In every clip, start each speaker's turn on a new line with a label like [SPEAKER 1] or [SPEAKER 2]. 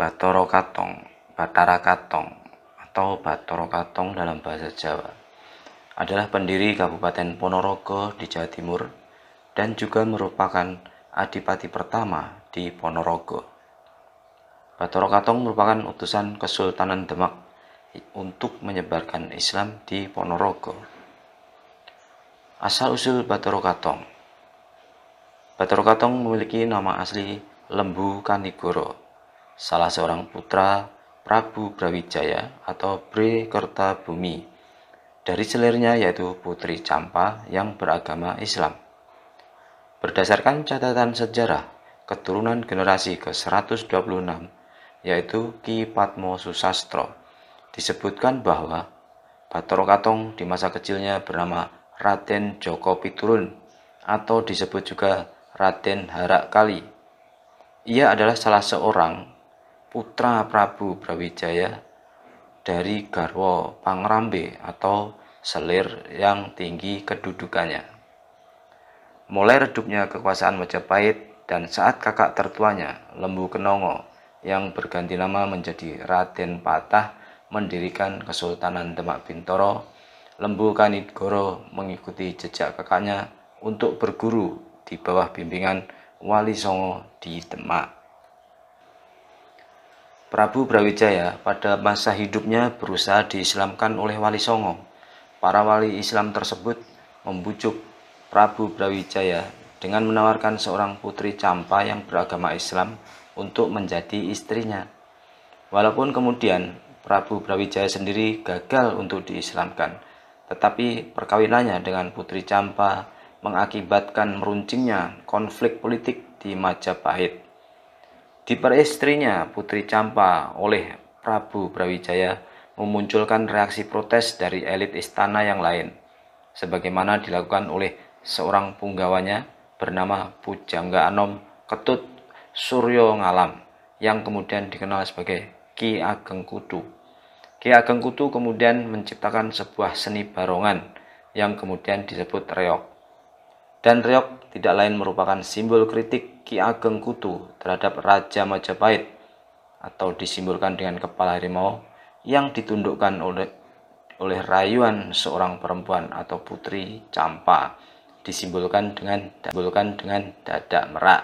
[SPEAKER 1] Bathara Katong, Bathara Katong, atau Bathara Katong dalam bahasa Jawa, adalah pendiri Kabupaten Ponorogo di Jawa Timur dan juga merupakan adipati pertama di Ponorogo. Bathara Katong merupakan utusan Kesultanan Demak untuk menyebarkan Islam di Ponorogo. Asal-usul Bathara Katong. Bathara Katong memiliki nama asli Lembu Kanigoro, salah seorang putra Prabu Brawijaya atau Bre Kertabumi, dari selirnya yaitu Putri Campa yang beragama Islam. Berdasarkan catatan sejarah keturunan generasi ke-126, yaitu Ki Padmo Susastro, disebutkan bahwa Bathara Katong di masa kecilnya bernama Raden Joko Piturun atau disebut juga Raden Harak Kali. Ia adalah salah seorang putra Prabu Brawijaya dari garwa Pangrambe atau selir yang tinggi kedudukannya. Mulai redupnya kekuasaan Majapahit dan saat kakak tertuanya, Lembu Kenongo, yang berganti nama menjadi Raden Patah, mendirikan Kesultanan Demak Bintoro, Lembu Kanigoro mengikuti jejak kakaknya untuk berguru di bawah bimbingan Wali Songo di Demak. Prabu Brawijaya pada masa hidupnya berusaha diislamkan oleh Wali Songo. Para wali Islam tersebut membujuk Prabu Brawijaya dengan menawarkan seorang putri Campa yang beragama Islam untuk menjadi istrinya. Walaupun kemudian Prabu Brawijaya sendiri gagal untuk diislamkan, tetapi perkawinannya dengan Putri Campa mengakibatkan meruncingnya konflik politik di Majapahit. Diperistrinya Putri Campa oleh Prabu Brawijaya memunculkan reaksi protes dari elit istana yang lain, sebagaimana dilakukan oleh seorang punggawanya bernama Pujangga Anom Ketut Suryo Ngalam, yang kemudian dikenal sebagai Ki Ageng Kutu. Ki Ageng Kutu kemudian menciptakan sebuah seni barongan yang kemudian disebut reog. Dan reog tidak lain merupakan simbol kritik Ki Ageng Kutu terhadap Raja Majapahit, atau disimbolkan dengan kepala harimau yang ditundukkan oleh rayuan seorang perempuan atau Putri Campa, disimbolkan dengan dada merak.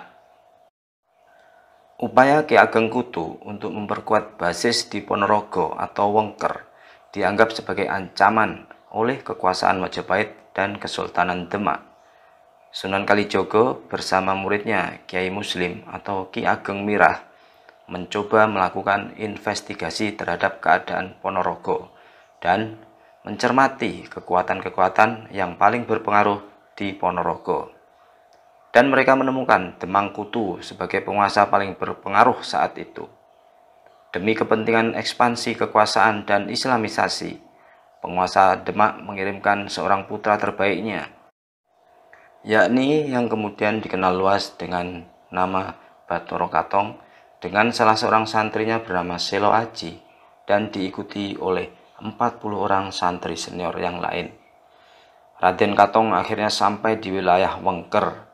[SPEAKER 1] Upaya Ki Ageng Kutu untuk memperkuat basis di Ponorogo atau Wengker dianggap sebagai ancaman oleh kekuasaan Majapahit dan Kesultanan Demak. Sunan Kalijogo bersama muridnya Kiai Muslim atau Ki Ageng Mirah mencoba melakukan investigasi terhadap keadaan Ponorogo dan mencermati kekuatan-kekuatan yang paling berpengaruh di Ponorogo. Dan mereka menemukan Demang Kutu sebagai penguasa paling berpengaruh saat itu. Demi kepentingan ekspansi kekuasaan dan islamisasi, penguasa Demak mengirimkan seorang putra terbaiknya, yakni yang kemudian dikenal luas dengan nama Bathara Katong, dengan salah seorang santrinya bernama Selo Aji, dan diikuti oleh 40 orang santri senior yang lain. Raden Katong akhirnya sampai di wilayah Wengker,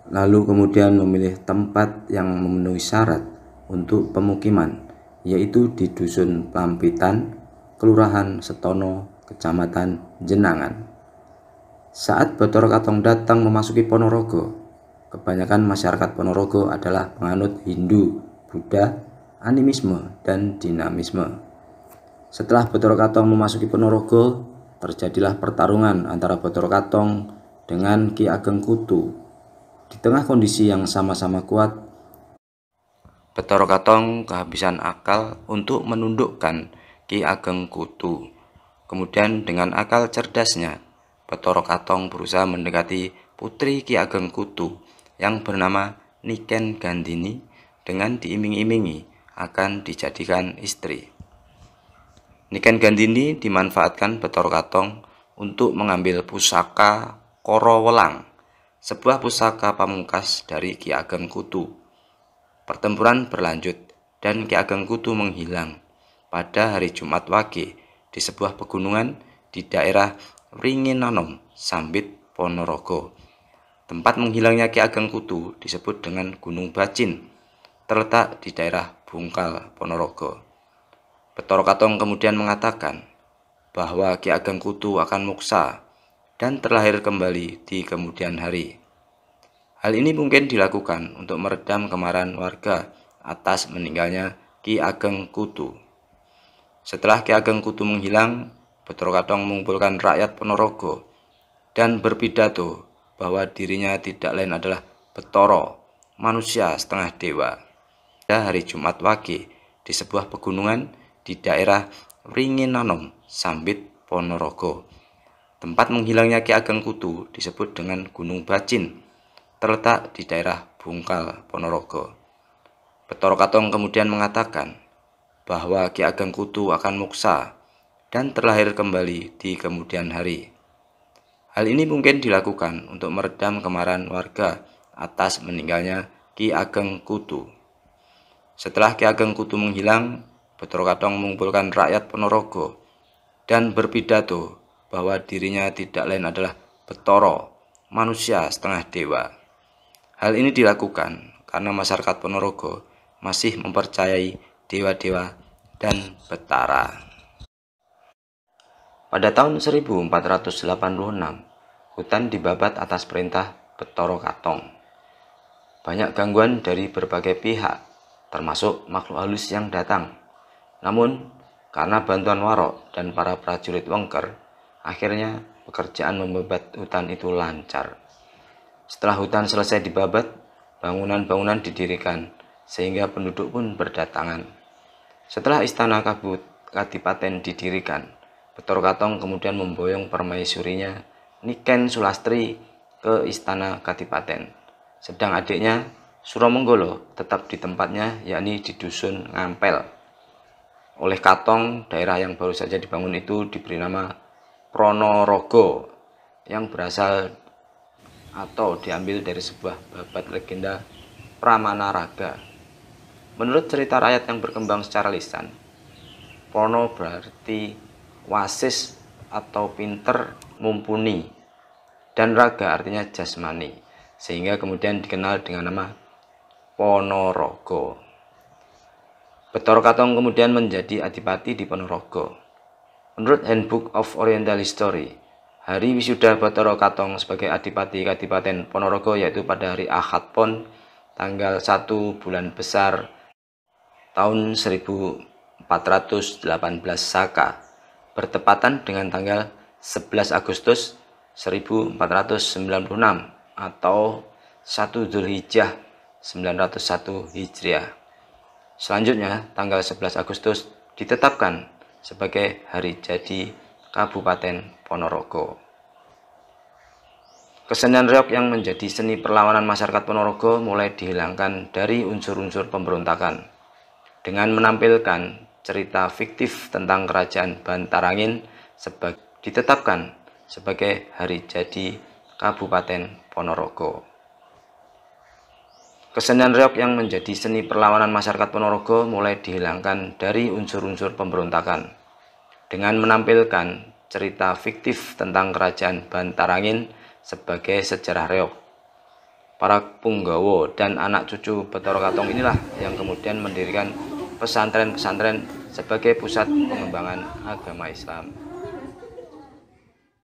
[SPEAKER 1] lalu kemudian memilih tempat yang memenuhi syarat untuk pemukiman, yaitu di Dusun Pampitan, Kelurahan Setono, Kecamatan Jenangan. Saat Bathara Katong datang memasuki Ponorogo, kebanyakan masyarakat Ponorogo adalah penganut Hindu, Buddha, animisme, dan dinamisme. Setelah Bathara Katong memasuki Ponorogo, terjadilah pertarungan antara Bathara Katong dengan Ki Ageng Kutu. Di tengah kondisi yang sama-sama kuat, Bathara Katong kehabisan akal untuk menundukkan Ki Ageng Kutu. Kemudian dengan akal cerdasnya, Bathara Katong berusaha mendekati putri Ki Ageng Kutu yang bernama Niken Gandini dengan diiming-imingi akan dijadikan istri. Niken Gandini dimanfaatkan Bathara Katong untuk mengambil pusaka Koro Welang, sebuah pusaka pamungkas dari Ki Ageng Kutu. Pertempuran berlanjut dan Ki Ageng Kutu menghilang pada hari Jumat Wage di sebuah pegunungan di daerah Wringinanom, Sambit, Ponorogo. Tempat menghilangnya Ki Ageng Kutu disebut dengan Gunung Bacin. terletak di daerah Bungkal, Ponorogo. Bathara Katong kemudian mengatakan bahwa Ki Ageng Kutu akan muksa dan terlahir kembali di kemudian hari. Hal ini mungkin dilakukan untuk meredam kemarahan warga atas meninggalnya Ki Ageng Kutu. Setelah Ki Ageng Kutu menghilang, Bathara Katong mengumpulkan rakyat Ponorogo dan berpidato bahwa dirinya tidak lain adalah Bathara, manusia setengah dewa. Pada hari Jumat Wage di sebuah pegunungan di daerah Wringinanom, Sambit, Ponorogo. Tempat menghilangnya Ki Ageng Kutu disebut dengan Gunung Bacin, terletak di daerah Bungkal, Ponorogo. Bathara Katong kemudian mengatakan bahwa Ki Ageng Kutu akan muksa dan terlahir kembali di kemudian hari. Hal ini mungkin dilakukan untuk meredam kemarahan warga atas meninggalnya Ki Ageng Kutu. Setelah Ki Ageng Kutu menghilang, Bathara Katong mengumpulkan rakyat Ponorogo dan berpidato bahwa dirinya tidak lain adalah Bathara, manusia setengah dewa. Hal ini dilakukan karena masyarakat Ponorogo masih mempercayai dewa-dewa dan Bathara. Pada tahun 1486, hutan dibabat atas perintah Bathara Katong. Banyak gangguan dari berbagai pihak, termasuk makhluk halus yang datang. Namun, karena bantuan Warok dan para prajurit Wengker, akhirnya pekerjaan membabat hutan itu lancar. Setelah hutan selesai dibabat, bangunan-bangunan didirikan, sehingga penduduk pun berdatangan. Setelah istana Kadipaten didirikan, Bathara Katong kemudian memboyong permaisurinya Niken Sulastri ke istana Kadipaten. Sedang adiknya Suromenggolo tetap di tempatnya, yakni di dusun Ngampel. Oleh Katong, daerah yang baru saja dibangun itu diberi nama Ponorogo, yang berasal atau diambil dari sebuah babat legenda Pramanaraga. Menurut cerita rakyat yang berkembang secara lisan, Pono berarti wasis atau pinter, mumpuni, dan raga artinya jasmani, sehingga kemudian dikenal dengan nama Ponorogo. Bathara Katong kemudian menjadi adipati di Ponorogo. Menurut Handbook of Oriental History, hari wisuda Bathara Katong sebagai adipati Kadipaten Ponorogo yaitu pada hari Ahad Pon, tanggal 1 bulan besar tahun 1418 Saka, bertepatan dengan tanggal 11 Agustus 1496 atau 1 Dzulhijjah 901 Hijriah. Selanjutnya, tanggal 11 Agustus ditetapkan sebagai hari jadi Kabupaten Ponorogo. Kesenian reog yang menjadi seni perlawanan masyarakat Ponorogo mulai dihilangkan dari unsur-unsur pemberontakan dengan menampilkan cerita fiktif tentang kerajaan Bantarangin ditetapkan sebagai hari jadi Kabupaten Ponorogo. Kesenian reog yang menjadi seni perlawanan masyarakat Ponorogo mulai dihilangkan dari unsur-unsur pemberontakan dengan menampilkan cerita fiktif tentang kerajaan Bantarangin sebagai sejarah reog. Para punggawa dan anak cucu Bathara Katong inilah yang kemudian mendirikan pesantren-pesantren sebagai pusat pengembangan agama Islam.